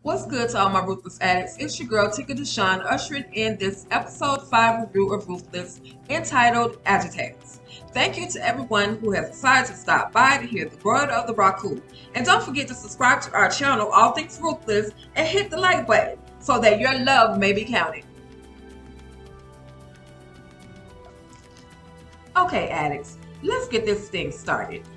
What's good to all my Ruthless addicts? It's your girl Tika Deshawn ushering in this episode 5 review of Ruthless entitled Agitates. Thank you to everyone who has decided to stop by to hear the word of the Raku. And don't forget to subscribe to our channel, All Things Ruthless, and hit the like button so that your love may be counted. Okay, addicts, let's get this thing started.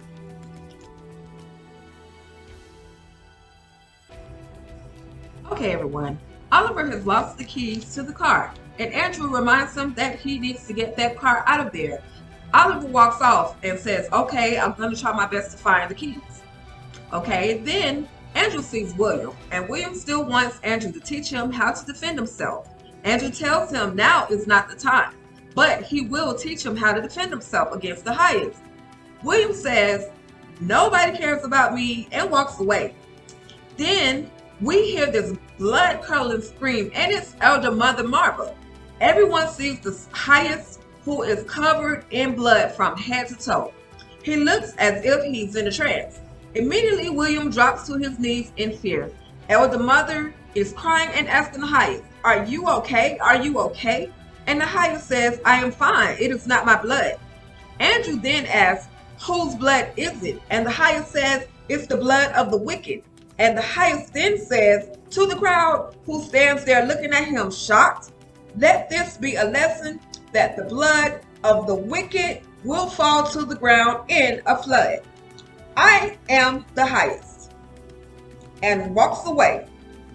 Okay, everyone. Oliver has lost the keys to the car, and Andrew reminds him that he needs to get that car out of there. Oliver walks off and says, okay, I'm going to try my best to find the keys. Okay, then Andrew sees William, and William still wants Andrew to teach him how to defend himself. Andrew tells him now is not the time, but he will teach him how to defend himself against the Hyatts. William says, nobody cares about me, and walks away. Then we hear this blood-curdling scream, and it's Elder Mother Marva. Everyone sees the Hyatts, who is covered in blood from head to toe. He looks as if he's in a trance. Immediately, William drops to his knees in fear. Elder Mother is crying and asking the Hyatts, "Are you okay? Are you okay?" And the Hyatts says, "I am fine. It is not my blood." Andrew then asks, "Whose blood is it?" And the Hyatts says, "It's the blood of the wicked." And the Hyatts then says to the crowd who stands there looking at him shocked, "Let this be a lesson that the blood of the wicked will fall to the ground in a flood. I am the Hyatts," and walks away.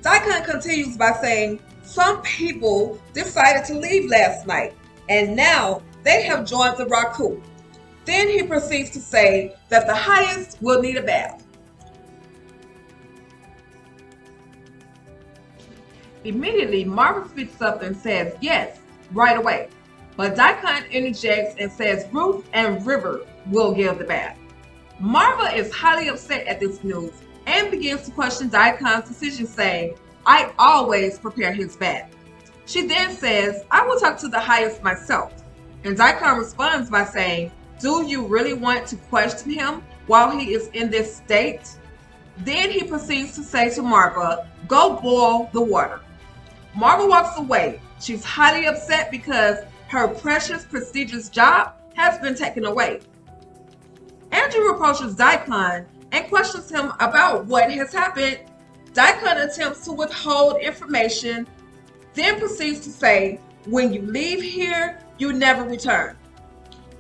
Daikon continues by saying, "Some people decided to leave last night, and now they have joined the Raku." Then he proceeds to say that the Hyatts will need a bath. Immediately, Marva speaks up and says, "Yes, right away." But Daikon interjects and says Ruth and River will give the bath. Marva is highly upset at this news and begins to question Daikon's decision, saying, "I always prepare his bath." She then says, "I will talk to the Hyatts myself." And Daikon responds by saying, "Do you really want to question him while he is in this state?" Then he proceeds to say to Marva, "Go boil the water." Marva walks away. She's highly upset because her precious, prestigious job has been taken away. Andrew approaches Daikon and questions him about what has happened. Daikon attempts to withhold information, then proceeds to say, "When you leave here, you never return."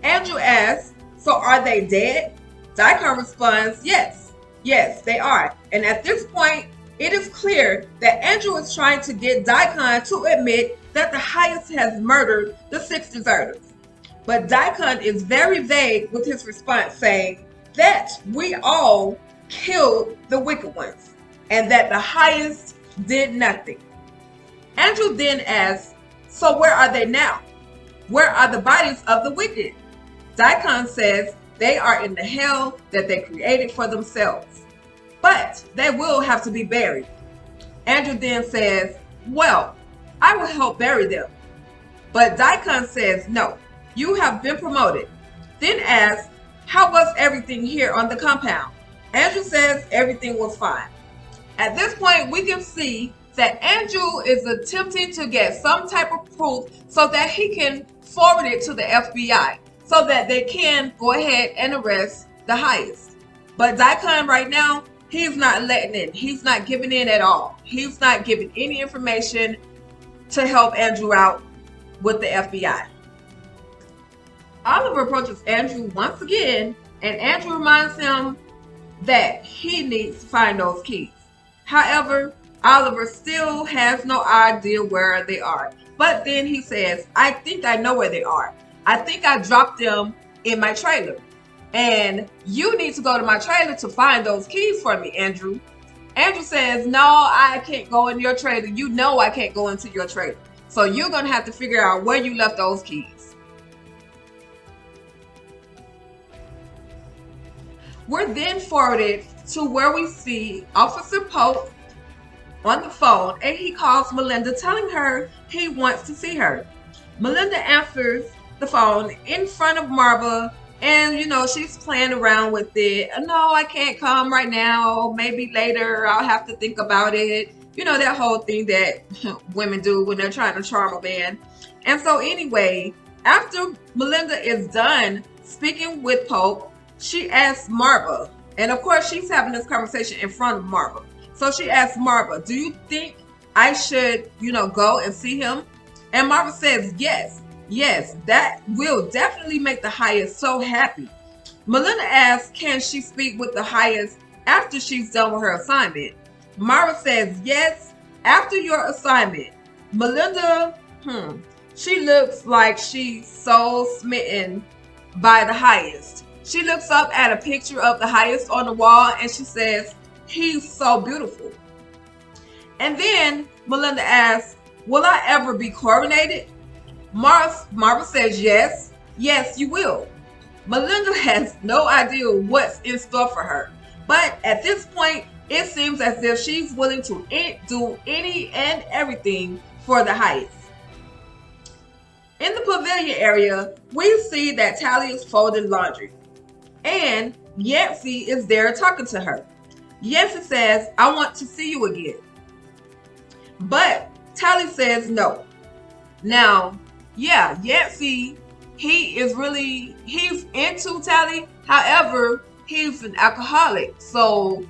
Andrew asks, "So are they dead?" Daikon responds, Yes, they are." And at this point, it is clear that Andrew is trying to get Daikon to admit that the Hyatts has murdered the 6 deserters. But Daikon is very vague with his response, saying that we all killed the wicked ones and that the Hyatts did nothing. Andrew then asks, "So where are they now? Where are the bodies of the wicked?" Daikon says they are in the hell that they created for themselves, but they will have to be buried. Andrew then says, "Well, I will help bury them." But Daikon says, "No, you have been promoted." Then asks, "How was everything here on the compound?" Andrew says everything was fine. At this point, we can see that Andrew is attempting to get some type of proof so that he can forward it to the FBI so that they can go ahead and arrest the Hyatts. But Daikon right now, he's not letting in. He's not giving in at all. He's not giving any information to help Andrew out with the FBI. Oliver approaches Andrew once again, and Andrew reminds him that he needs to find those keys. However, Oliver still has no idea where they are. But then he says, "I think I know where they are. I think I dropped them in my trailer. And you need to go to my trailer to find those keys for me, Andrew." Andrew says, "No, I can't go in your trailer. You know I can't go into your trailer. So you're going to have to figure out where you left those keys." We're then forwarded to where we see Officer Pope on the phone, and he calls Melinda telling her he wants to see her. Melinda answers the phone in front of Marva, and she's playing around with it. "No, I can't come right now. Maybe later. I'll have to think about it." you know, that whole thing that women do when they're trying to charm a man. And so anyway, after Melinda is done speaking with Pope, she asks Marva, and of course she's having this conversation in front of Marva. So she asks Marva, do you think I should, you know, go and see him? And Marva says, yes, that will definitely make the highest so happy. Melinda asks, can she speak with the highest after she's done with her assignment? Marva says, yes, after your assignment. Melinda, she looks like she's so smitten by the highest. She looks up at a picture of the highest on the wall and she says, he's so beautiful. And then Melinda asks, will I ever be coronated? Marva says, yes, you will. Melinda has no idea what's in store for her. But at this point, it seems as if she's willing to do any and everything for the highest. In the pavilion area, we see that Tally is folding laundry. And Yancy is there talking to her. Yancy says, I want to see you again. But Tally says no. Now, yeah, Yancy, he's into Tally. However, he's an alcoholic. So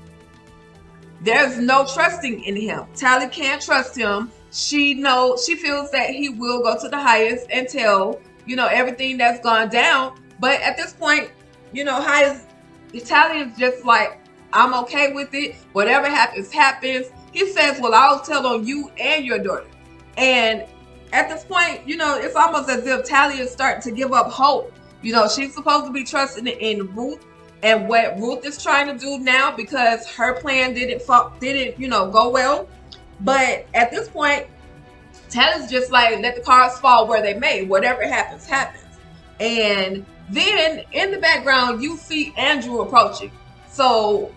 there's no trusting in him. Tally can't trust him. She feels that he will go to the highest and tell, you know, everything that's gone down. But at this point, you know, Tally is just like, I'm okay with it. Whatever happens, happens. He says, well, I'll tell on you and your daughter. And at this point, you know, it's almost as if Tally is starting to give up hope. You know, she's supposed to be trusting in Ruth and what Ruth is trying to do now because her plan didn't you know, go well. But at this point, Tally's just like, let the cards fall where they may. Whatever happens, happens. And then in the background, you see Andrew approaching. So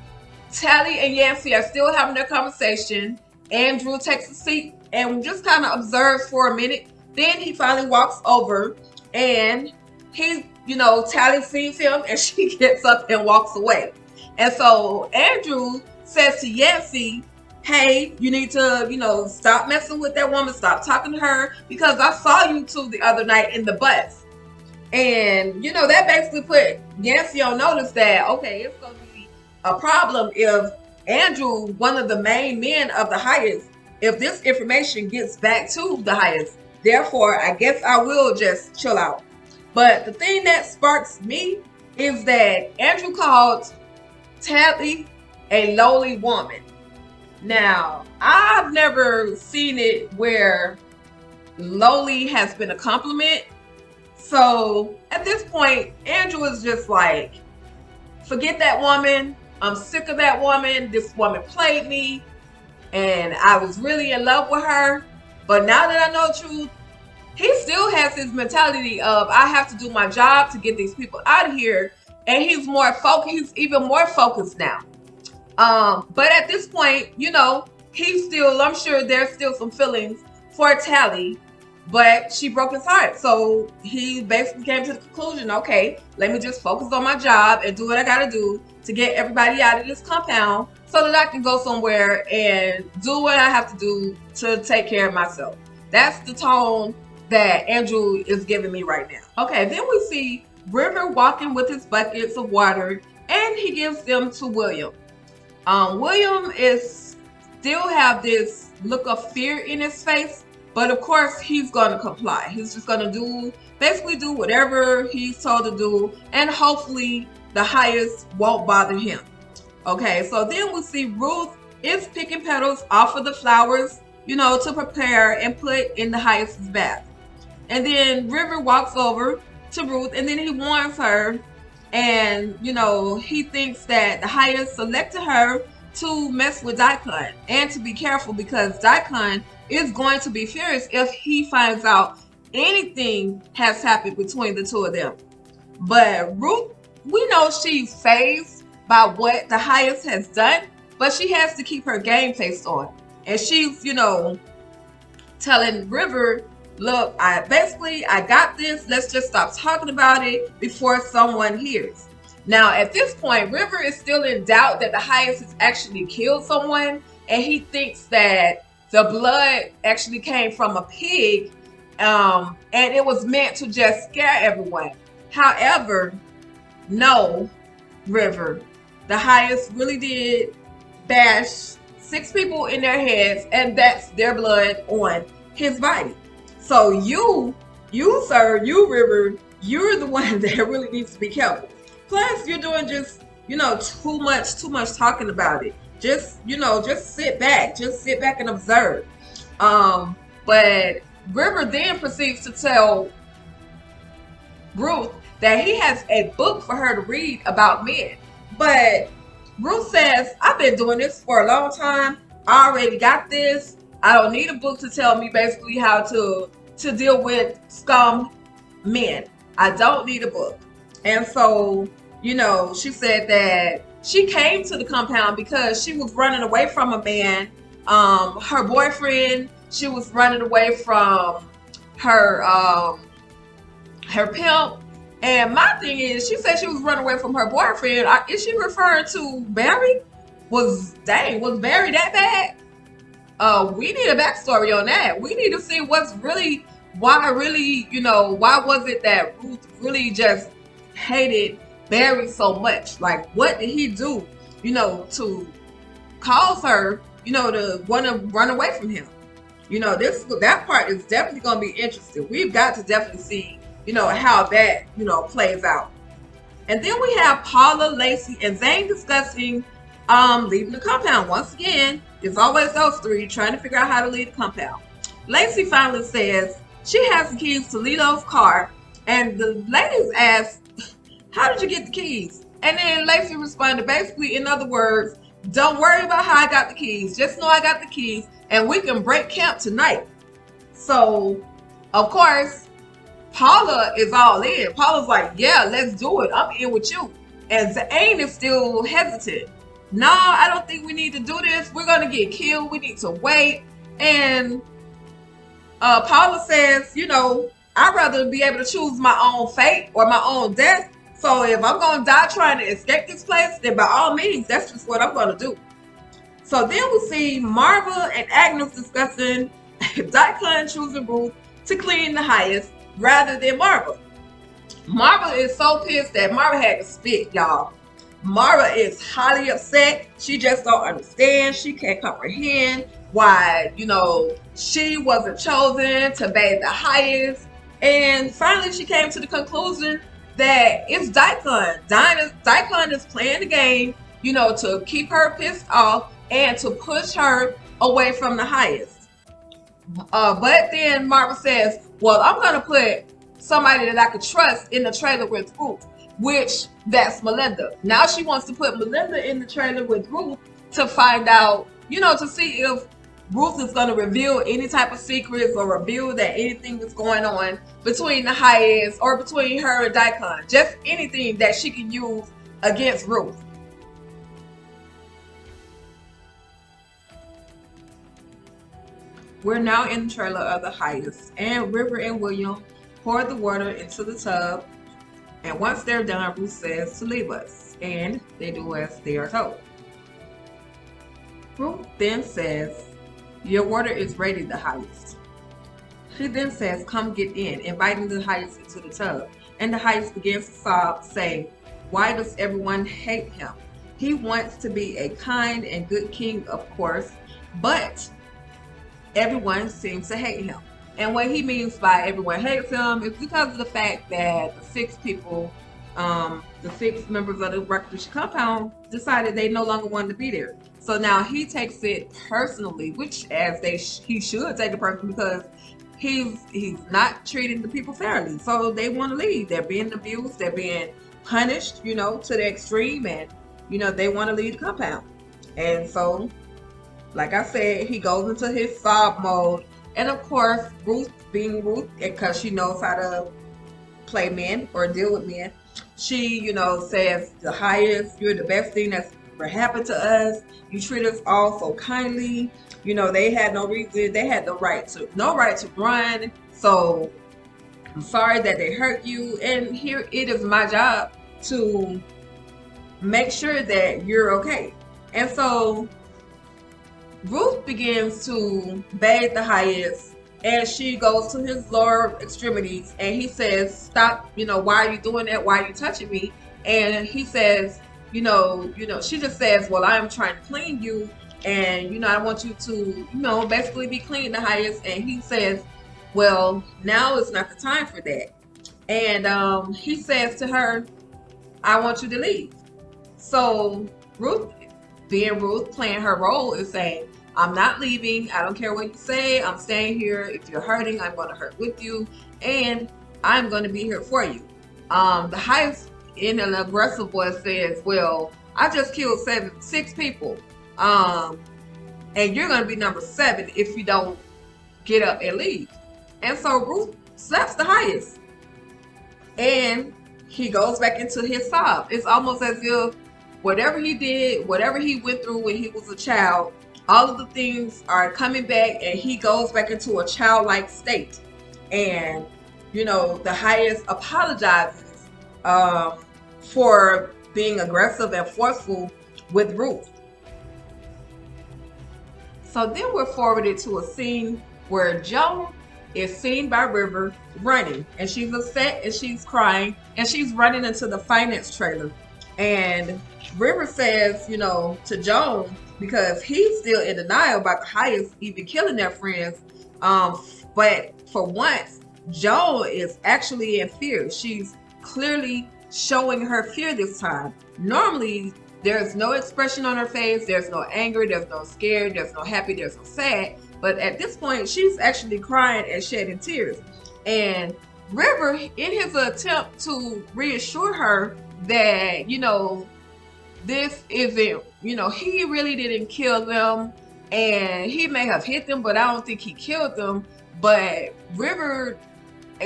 Tally and Yancy are still having their conversation. Andrew takes a seat and just kind of observes for a minute. Then he finally walks over and Tally sees him and she gets up and walks away. And so Andrew says to Yancy, hey, you need to, you know, stop messing with that woman, stop talking to her, because I saw you two the other night in the bus. And, you know, that basically put Yancy on notice that, okay, it's going to be a problem if Andrew, one of the main men of the highest, if this information gets back to the highest. Therefore, I guess I will just chill out. But the thing that sparks me is that Andrew called Tally a lowly woman. Now, I've never seen it where lowly has been a compliment. So at this point, Andrew is just like, forget that woman. I'm sick of that woman. This woman played me and I was really in love with her. But now that I know the truth, he still has his mentality of, I have to do my job to get these people out of here. And he's more focused. He's even more focused now. But at this point, you know, I'm sure there's still some feelings for Tally, but she broke his heart. So he basically came to the conclusion, okay, let me just focus on my job and do what I got to do to get everybody out of this compound so that I can go somewhere and do what I have to do to take care of myself. That's the tone that Andrew is giving me right now. Okay, then we see River walking with his buckets of water and he gives them to William. William is still have this look of fear in his face, but of course he's going to comply. He's just going to basically do whatever he's told to do, and hopefully the highest won't bother him. Okay, so then we see Ruth is picking petals off of the flowers, you know, to prepare and put in the highest's bath. And then River walks over to Ruth and then he warns her. And, you know, he thinks that the highest selected her to mess with Daikon and to be careful because Daikon is going to be furious if he finds out anything has happened between the two of them. But Ruth, we know she's fazed by what the highest has done, but she has to keep her game face on. And she's, you know, telling River, look, I got this. Let's just stop talking about it before someone hears. Now, at this point, River is still in doubt that the highest has actually killed someone. and he thinks that the blood actually came from a pig, and it was meant to just scare everyone. However, no, River, the highest really did bash 6 people in their heads, and that's their blood on his body. So sir, River, you're the one that really needs to be careful. Plus, you're doing just, too much talking about it. Just, just sit back and observe. But River then proceeds to tell Ruth that he has a book for her to read about men. But Ruth says, I've been doing this for a long time. I already got this. I don't need a book to tell me basically how to deal with scum men. I don't need a book. And so, she said that she came to the compound because she was running away from a man, her boyfriend. She was running away from her pimp. And my thing is, she said she was running away from her boyfriend. Is she referring to Barry? Was Barry that bad? We need a backstory on that. We need to see why was it that Ruth really just hated Barry so much? Like, what did he do, to cause her, to want to run away from him? That part is definitely going to be interesting. We've got to definitely see, how that, plays out. And then we have Paula, Lacey, and Zane discussing leaving the compound. Once again, it's always those three trying to figure out how to leave the compound. Lacey finally says she has the keys to Lilo's car, and the ladies ask, how did you get the keys? And then Lacey responded basically, in other words, don't worry about how I got the keys. Just know I got the keys, and we can break camp tonight. So, of course, Paula is all in. Paula's like, yeah, let's do it. I'm in with you. And Zane is still hesitant. No, I don't think we need to do this. We're going to get killed. We need to wait. And Paula says, I'd rather be able to choose my own fate or my own death. So if I'm going to die trying to escape this place, then by all means, that's just what I'm going to do. So then we see Marva and Agnes discussing Daikon choosing Ruth to clean the highest rather than Marva. Marva is so pissed that Marva had to spit, y'all. Marva is highly upset. She just don't understand. She can't comprehend why, she wasn't chosen to bathe the highest. And finally, she came to the conclusion that it's Daikon. Daikon is playing the game, to keep her pissed off and to push her away from the highest. But then Marva says, well, I'm going to put somebody that I could trust in the trailer with Ruth, which that's Melinda. Now she wants to put Melinda in the trailer with Ruth to find out, to see if Ruth is going to reveal any type of secrets or reveal that anything is going on between the highest or between her and Daikon. Just anything that she can use against Ruth. We're now in the trailer of the highest, and River and William pour the water into the tub, and once they're done, Ruth says to leave us, and they do as they are told. Ruth then says, your water is ready, the highest. She then says, come get in, inviting the highest into the tub, and the highest begins to sob, saying, why does everyone hate him? He wants to be a kind and good king, of course, but everyone seems to hate him. And what he means by everyone hates him is because of the fact that the 6 people, the 6 members of the Ruthless compound decided they no longer wanted to be there. So now he takes it personally, which he should take it personally because he's not treating the people fairly. So they want to leave. They're being abused. They're being punished, to the extreme, and they want to leave the compound. And so, like I said, he goes into his sob mode. And of course, Ruth being Ruth, because she knows how to play men or deal with men, she, says, the highest, you're the best thing that's ever happened to us. You treat us all so kindly. They had no reason, they had no right to run. So I'm sorry that they hurt you. And here it is my job to make sure that you're okay. And so Ruth begins to bathe the highest, and she goes to his lower extremities, and he says, "Stop! Why are you doing that? Why are you touching me?" And he says, she just says, "Well, I am trying to clean you, and I want you to, basically be clean, the highest." And he says, "Well, now is not the time for that." And he says to her, "I want you to leave." So Ruth, being Ruth, playing her role, is saying, "I'm not leaving. I don't care what you say. I'm staying here. If you're hurting, I'm going to hurt with you, and I'm going to be here for you." The highest, in an aggressive voice, says, "Well, I just killed 6 people, and you're going to be number 7 if you don't get up and leave." And so Ruth slaps the highest, and he goes back into his sob. It's almost as if whatever he did, whatever he went through when he was a child, all of the things are coming back, and he goes back into a childlike state. And the highest apologizes for being aggressive and forceful with Ruth. So then we're forwarded to a scene where Joan is seen by River running, and she's upset and she's crying, and she's running into the finance trailer. And River says, to Joan, because he's still in denial about the highest even killing their friends. But for once, Joan is actually in fear. She's clearly showing her fear this time. Normally, there's no expression on her face. There's no anger. There's no scared. There's no happy. There's no sad. But at this point, she's actually crying and shedding tears. And River, in his attempt to reassure her that, this isn't, he really didn't kill them, and he may have hit them, but I don't think he killed them. But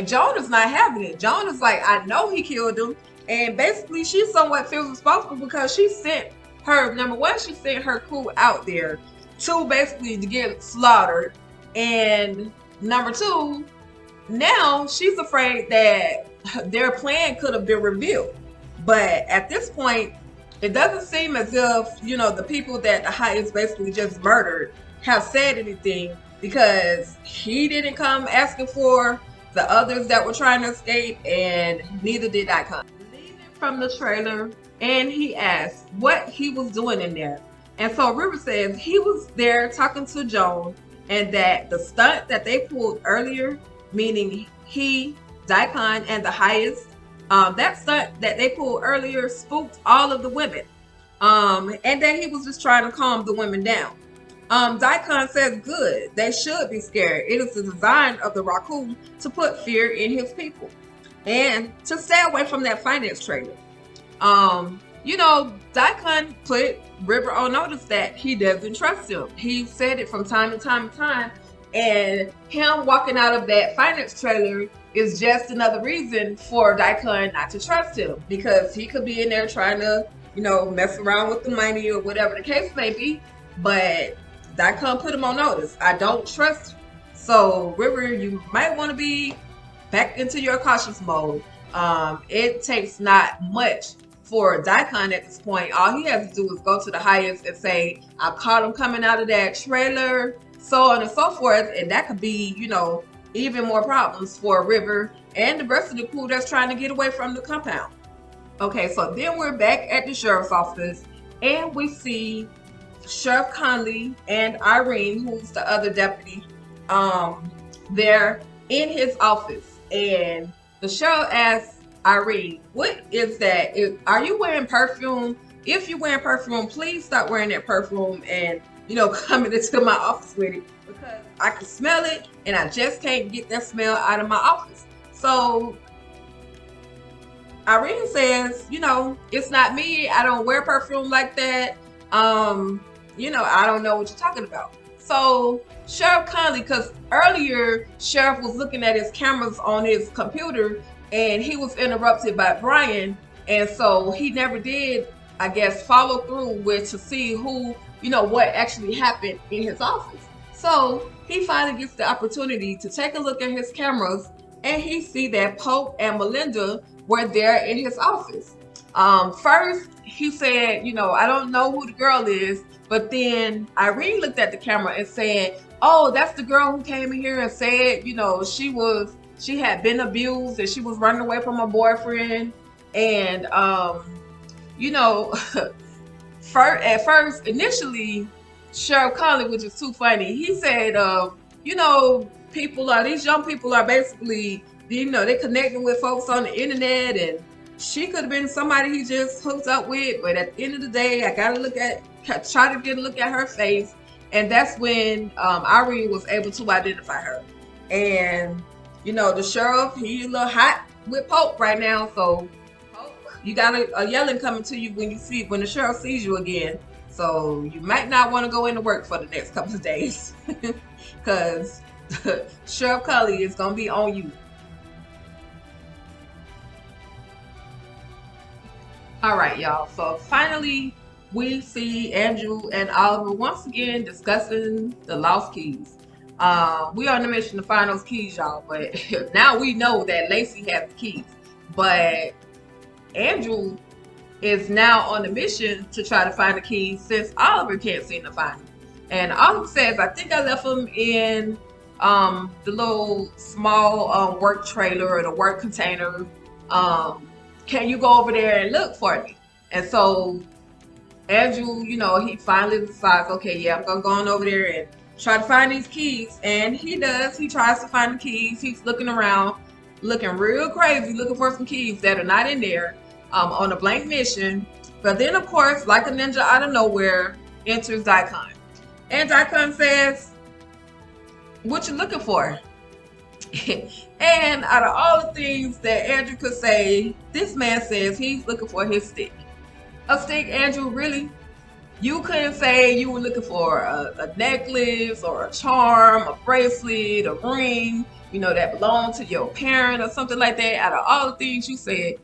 Joan is not having it. Joan is like, "I know he killed them." And basically, she somewhat feels responsible because she sent her crew out there to basically to get slaughtered. And number 2, now she's afraid that their plan could have been revealed. But at this point, it doesn't seem as if, the people that the highest basically just murdered have said anything, because he didn't come asking for the others that were trying to escape, and neither did Icon. Leaving from the trailer, and he asked what he was doing in there. And so River says he was there talking to Joan, and that the stunt that they pulled earlier, meaning he, Daikon, and the highest, that stunt that they pulled earlier spooked all of the women. And that he was just trying to calm the women down. Daikon says, "Good, they should be scared. It is the design of the raccoon to put fear in his people, and to stay away from that finance trailer." Daikon put River on notice that he doesn't trust him. He said it from time to time, and him walking out of that finance trailer is just another reason for Daikon not to trust him, because he could be in there trying to, mess around with the money or whatever the case may be. But Daikon put him on notice. "I don't trust you. So River, you might want to be back into your cautious mode." It takes not much for Daikon at this point. All he has to do is go to the highest and say, "I caught him coming out of that trailer," so on and so forth. And that could be, even more problems for River and the rest of the crew that's trying to get away from the compound. Okay, so then we're back at the sheriff's office, and we see Sheriff Conley and Irene, who's the other deputy. They're in his office, and the sheriff asks Irene, "What is that? Are you wearing perfume? If you're wearing perfume, please stop wearing that perfume and, coming into my office with it, because I can smell it and I just can't get that smell out of my office." So Irene says, "It's not me. I don't wear perfume like that. I don't know what you're talking about." So Sheriff Conley, because earlier Sheriff was looking at his cameras on his computer, and he was interrupted by Brian, and so he never did, I guess, follow through to see who, what actually happened in his office. So he finally gets the opportunity to take a look at his cameras, and he see that Pope and Melinda were there in his office. First he said, I don't know who the girl is, but then Irene looked at the camera and said, "Oh, that's the girl who came in here and said, she had been abused and she was running away from her boyfriend." And you know, initially, Sheriff Conley, which is too funny, he said, these young people are basically, they connecting with folks on the internet, and she could have been somebody he just hooked up with. But at the end of the day, I gotta try to get a look at her face, and that's when Irene was able to identify her. And the sheriff, he a little hot with Pope right now, so you got a yelling coming to you when the sheriff sees you again. So you might not want to go into work for the next couple of days, because Sheriff Cully is gonna be on you. All right, y'all. So finally, we see Andrew and Oliver once again discussing the lost keys. We are on a mission to find those keys, y'all. But now we know that Lacey has the keys, but Andrew is now on a mission to try to find the keys since Oliver can't seem to find them. And Oliver says, "I think I left them in the little small work trailer or the work container. Can you go over there and look for me?" And so Andrew, he finally decides, okay, yeah, I'm gonna go on over there and try to find these keys. And he does. He tries to find the keys. He's looking around, looking real crazy, looking for some keys that are not in there, on a blank mission. But then, of course, like a ninja out of nowhere, enters Daikon. And Daikon says, "What you looking for?" And out of all the things that Andrew could say, this man says he's looking for his stick. A stick, Andrew? Really? You couldn't say you were looking for a necklace or a charm, a bracelet, a ring, that belonged to your parent or something like that? Out of all the things you said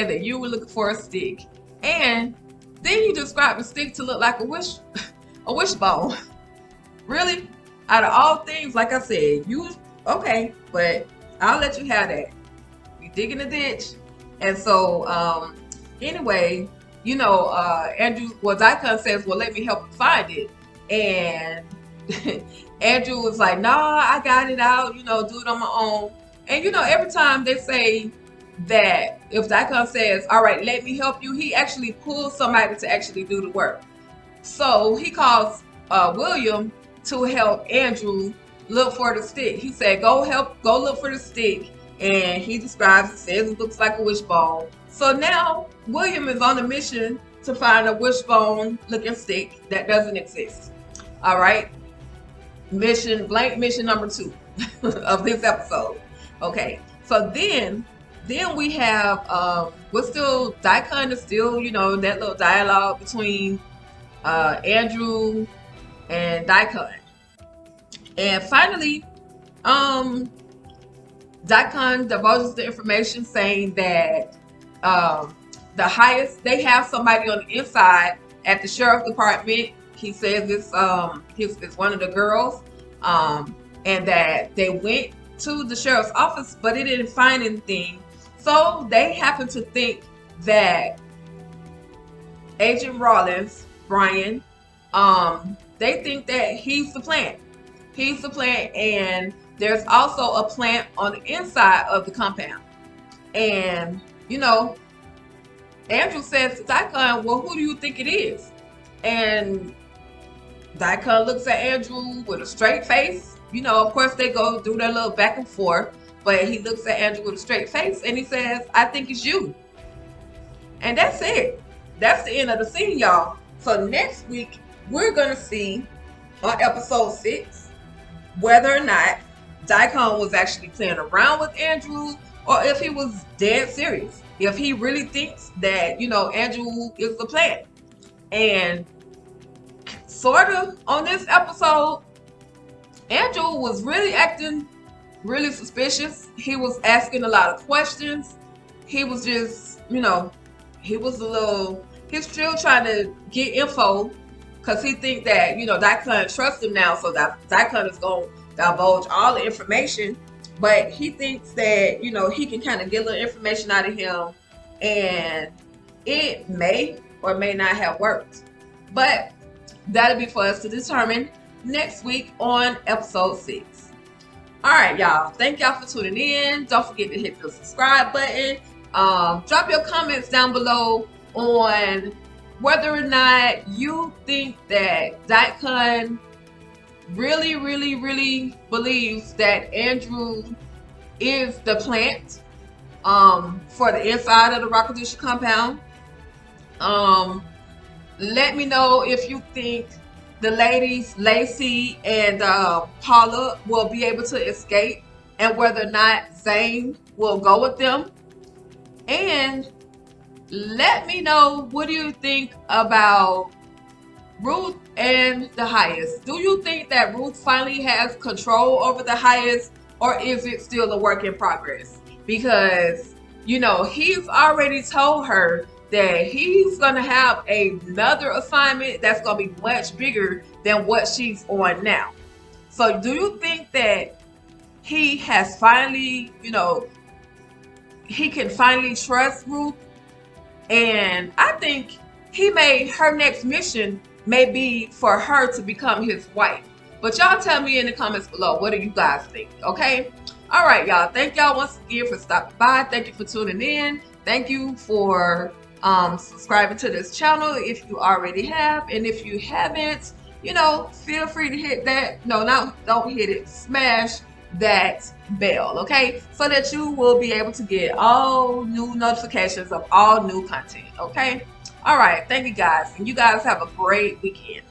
that you were looking for a stick. And then you described the stick to look like a wishbone. Really? Out of all things, like I said, okay, but I'll let you have that. You dig in the ditch. And so, anyway, Andrew, Daikon says, "Well, let me help you find it." And Andrew was like, "Nah, I got it out, do it on my own." And, every time they say that, if Daikon says, "All right, let me help you," he actually pulls somebody to actually do the work. So he calls William to help Andrew look for the stick. He said, go look for the stick. And he describes it, says it looks like a wishbone. So now William is on a mission to find a wishbone looking stick that doesn't exist. All right. Blank mission number 2 of this episode. Okay. So then we have, Daikon is still, that little dialogue between Andrew and Daikon. And finally, Daikon divulges the information saying that they have somebody on the inside at the sheriff department. He says it's one of the girls, and that they went to the sheriff's office, but they didn't find anything. So they happen to think that Agent Rawlins, Brian, they think that he's the plant. He's the plant, and there's also a plant on the inside of the compound. And, Andrew says to Daikon, "Well, who do you think it is?" And Daikon looks at Andrew with a straight face. Of course, they go do their little back and forth, but he looks at Andrew with a straight face and he says, "I think it's you." And that's it. That's the end of the scene, y'all. So next week, we're going to see on episode 6 whether or not Daikon was actually playing around with Andrew, or if he was dead serious. If he really thinks that, Andrew is the plan. And sort of on this episode, Andrew was really acting really suspicious. He was asking a lot of questions. He was just, he's still trying to get info, because he think that, Daikon trusts him now, so that Daikon is going to divulge all the information. But he thinks that, he can kind of get a little information out of him, and it may or may not have worked. But that'll be for us to determine next week on episode 6. All right, y'all. Thank y'all for tuning in. Don't forget to hit the subscribe button. Drop your comments down below on whether or not you think that Daikon really believes that Andrew is the plant for the inside of the Rockadisha compound. Let me know if you think the ladies, Lacey and Paula, will be able to escape, and whether or not Zane will go with them. And let me know, what do you think about Ruth and the Highest? Do you think that Ruth finally has control over the Highest, or is it still a work in progress? Because, you know, he's already told her that he's going to have another assignment that's going to be much bigger than what she's on now. So do you think that he has finally, you know, he can finally trust Ruth? And I think her next mission may be for her to become his wife. But y'all tell me in the comments below, what do you guys think? Okay? All right, y'all. Thank y'all once again for stopping by. Thank you for tuning in. Thank you for subscribing to this channel if you already have. And if you haven't, you know, feel free to hit that. No, don't hit it. Smash that bell, okay? So that you will be able to get all new notifications of all new content, okay? All right. Thank you guys. And you guys have a great weekend.